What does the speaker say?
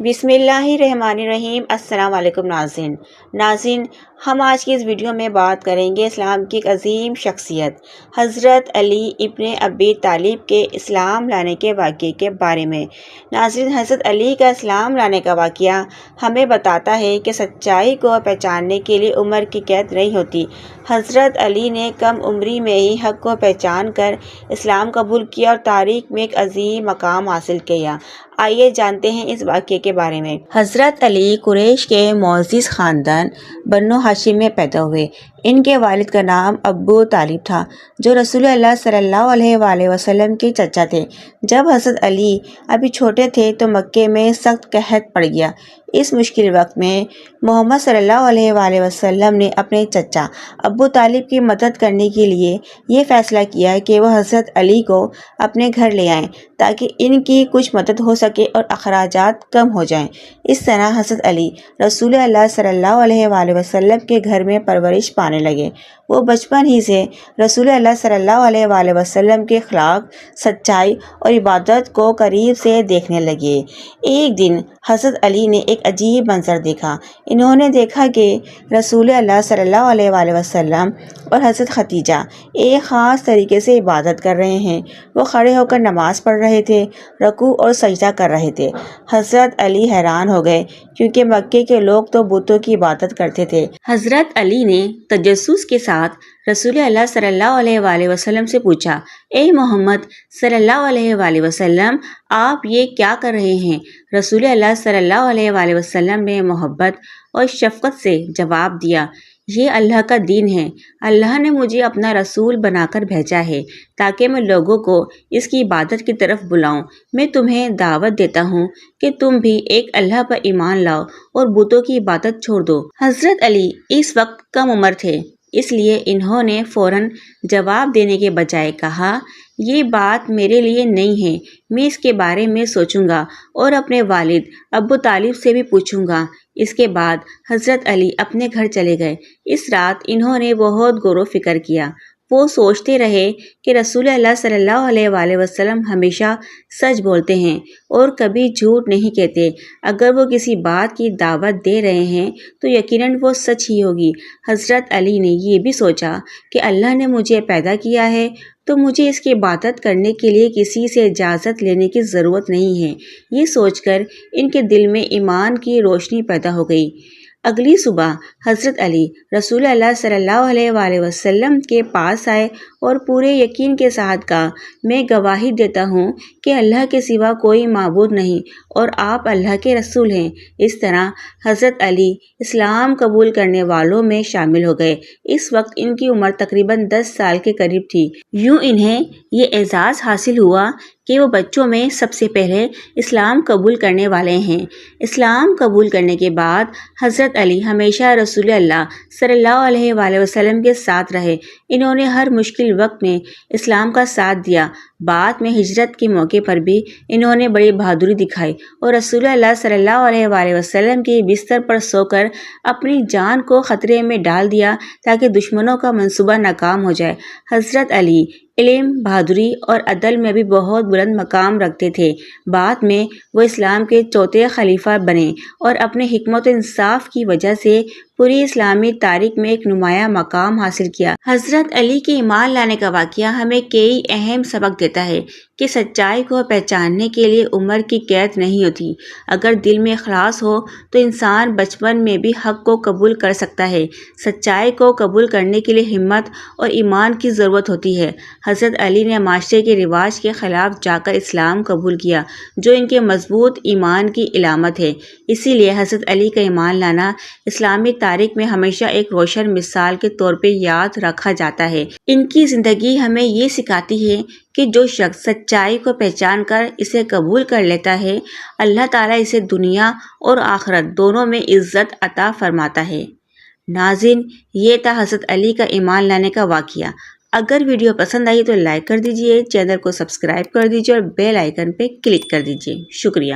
بسم اللہ الرحمن الرحیم۔ السلام علیکم ناظرین، ہم آج کی اس ویڈیو میں بات کریں گے اسلام کی ایک عظیم شخصیت حضرت علی ابن ابی طالب کے اسلام لانے کے واقعے کے بارے میں۔ ناظرین، حضرت علی کا اسلام لانے کا واقعہ ہمیں بتاتا ہے کہ سچائی کو پہچاننے کے لیے عمر کی قید نہیں ہوتی۔ حضرت علی نے کم عمری میں ہی حق کو پہچان کر اسلام قبول کیا اور تاریخ میں ایک عظیم مقام حاصل کیا۔ آئیے جانتے ہیں اس واقعے کے بارے میں۔ حضرت علی قریش کے معزز خاندان بنو ہاشم میں پیدا ہوئے۔ ان کے والد کا نام ابو طالب تھا، جو رسول اللہ صلی اللہ علیہ وآلہ وسلم کے چچا تھے۔ جب حضرت علی ابھی چھوٹے تھے تو مکے میں سخت قحط پڑ گیا۔ اس مشکل وقت میں محمد صلی اللہ علیہ وآلہ وسلم نے اپنے چچا ابو طالب کی مدد کرنے کے لیے یہ فیصلہ کیا کہ وہ حضرت علی کو اپنے گھر لے آئیں تاکہ ان کی کچھ مدد ہو سکے اور اخراجات کم ہو جائیں۔ اس طرح حضرت علی رسول اللہ صلی اللہ علیہ وآلہ وسلم کے گھر میں پرورش پانے لگے۔ وہ بچپن ہی سے رسول اللہ صلی اللہ علیہ وآلہ وسلم کے اخلاق، سچائی اور عبادت کو قریب سے دیکھنے لگے۔ ایک دن حضرت علی نے ایک عجیب منظر دیکھا۔ انہوں نے دیکھا کہ رسول اللہ صلی اللہ علیہ وآلہ وسلم اور حضرت خدیجہ ایک خاص طریقے سے عبادت کر رہے ہیں۔ وہ کھڑے ہو کر نماز پڑھ رہے تھے، رکوع اور سجدہ کر رہے تھے۔ حضرت علی حیران ہو گئے کیونکہ مکے کے لوگ تو بتوں کی عبادت کرتے تھے۔ حضرت علی نے تجسس کے ساتھ رسول اللہ صلی اللہ علیہ وآلہ وسلم سے پوچھا، اے محمد صلی اللہ علیہ وآلہ وسلم، آپ یہ کیا کر رہے ہیں؟ رسول اللہ صلی اللہ علیہ وآلہ وسلم نے محبت اور شفقت سے جواب دیا، یہ اللہ کا دین ہے۔ اللہ نے مجھے اپنا رسول بنا کر بھیجا ہے تاکہ میں لوگوں کو اس کی عبادت کی طرف بلاؤں۔ میں تمہیں دعوت دیتا ہوں کہ تم بھی ایک اللہ پر ایمان لاؤ اور بتوں کی عبادت چھوڑ دو۔ حضرت علی اس وقت کم عمر تھے، اس لیے انہوں نے فوراً جواب دینے کے بجائے کہا، یہ بات میرے لیے نہیں ہے، میں اس کے بارے میں سوچوں گا اور اپنے والد ابو طالب سے بھی پوچھوں گا۔ اس کے بعد حضرت علی اپنے گھر چلے گئے۔ اس رات انہوں نے بہت غور و فکر کیا۔ وہ سوچتے رہے کہ رسول اللہ صلی اللہ علیہ وآلہ وسلم ہمیشہ سچ بولتے ہیں اور کبھی جھوٹ نہیں کہتے۔ اگر وہ کسی بات کی دعوت دے رہے ہیں تو یقیناً وہ سچ ہی ہوگی۔ حضرت علی نے یہ بھی سوچا کہ اللہ نے مجھے پیدا کیا ہے تو مجھے اس کی عبادت کرنے کے لیے کسی سے اجازت لینے کی ضرورت نہیں ہے۔ یہ سوچ کر ان کے دل میں ایمان کی روشنی پیدا ہو گئی۔ اگلی صبح حضرت علی رسول اللہ صلی اللہ علیہ وآلہ وسلم کے پاس آئے اور پورے یقین کے ساتھ کہا، میں گواہی دیتا ہوں کہ اللہ کے سوا کوئی معبود نہیں اور آپ اللہ کے رسول ہیں۔ اس طرح حضرت علی اسلام قبول کرنے والوں میں شامل ہو گئے۔ اس وقت ان کی عمر تقریباً 10 سال کے قریب تھی۔ یوں انہیں یہ اعزاز حاصل ہوا کہ وہ بچوں میں سب سے پہلے اسلام قبول کرنے والے ہیں۔ اسلام قبول کرنے کے بعد حضرت علی ہمیشہ رسول اللہ صلی اللہ علیہ وآلہ وسلم کے ساتھ رہے۔ انہوں نے ہر مشکل وقت میں اسلام کا ساتھ دیا۔ بعد میں ہجرت کے موقع پر بھی انہوں نے بڑی بہادری دکھائی اور رسول اللہ صلی اللہ علیہ وآلہ وسلم کے بستر پر سو کر اپنی جان کو خطرے میں ڈال دیا تاکہ دشمنوں کا منصوبہ ناکام ہو جائے۔ حضرت علی علم، بہادری اور عدل میں بھی بہت بلند مقام رکھتے تھے۔ بعد میں وہ اسلام کے چوتھے خلیفہ بنے اور اپنے حکمت و انصاف کی وجہ سے پوری اسلامی تاریخ میں ایک نمایاں مقام حاصل کیا۔ حضرت علی کے ایمان لانے کا واقعہ ہمیں کئی اہم سبق دیتا ہے کہ سچائی کو پہچاننے کے لیے عمر کی قید نہیں ہوتی۔ اگر دل میں اخلاص ہو تو انسان بچپن میں بھی حق کو قبول کر سکتا ہے۔ سچائی کو قبول کرنے کے لیے ہمت اور ایمان کی ضرورت ہوتی ہے۔ حضرت علی نے معاشرے کے رواج کے خلاف جا کر اسلام قبول کیا، جو ان کے مضبوط ایمان کی علامت ہے۔ اسی لیے حضرت علی کا ایمان لانا اسلامی تاریخ میں ہمیشہ ایک روشن مثال کے طور پہ یاد رکھا جاتا ہے۔ ان کی زندگی ہمیں یہ سکھاتی ہے کہ جو شخص سچائی کو پہچان کر اسے قبول کر لیتا ہے، اللہ تعالیٰ اسے دنیا اور آخرت دونوں میں عزت عطا فرماتا ہے۔ ناظرین، یہ تھا حضرت علی کا ایمان لانے کا واقعہ۔ اگر ویڈیو پسند آئی تو لائک کر دیجئے، چینل کو سبسکرائب کر دیجئے اور بیل آئیکن پہ کلک کر دیجئے۔ شکریہ۔